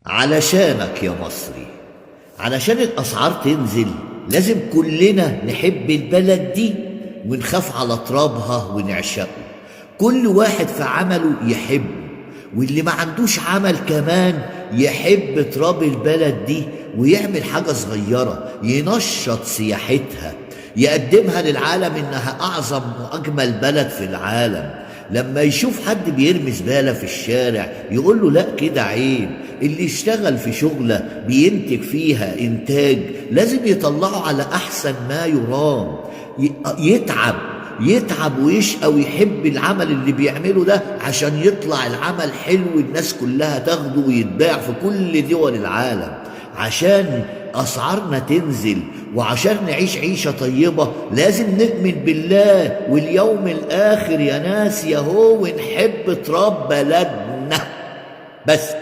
علشانك يا مصري، علشان الأسعار تنزل لازم كلنا نحب البلد دي ونخاف على ترابها ونعشقه. كل واحد في عمله يحبه، واللي ما عندوش عمل كمان يحب تراب البلد دي ويعمل حاجة صغيرة ينشط سياحتها، يقدمها للعالم إنها أعظم وأجمل بلد في العالم. لما يشوف حد بيرمي زبالة في الشارع يقول له لا كده عيب. اللي يشتغل في شغلة بينتج فيها إنتاج لازم يطلعه على أحسن ما يرام. يتعب ويشقى ويحب العمل اللي بيعمله ده عشان يطلع العمل حلو الناس كلها تاخده ويتباع في كل دول العالم. عشان أسعارنا تنزل وعشان نعيش عيشة طيبة لازم نؤمن بالله واليوم الآخر يا ناس ياهو ونحب تراب بلدنا بس.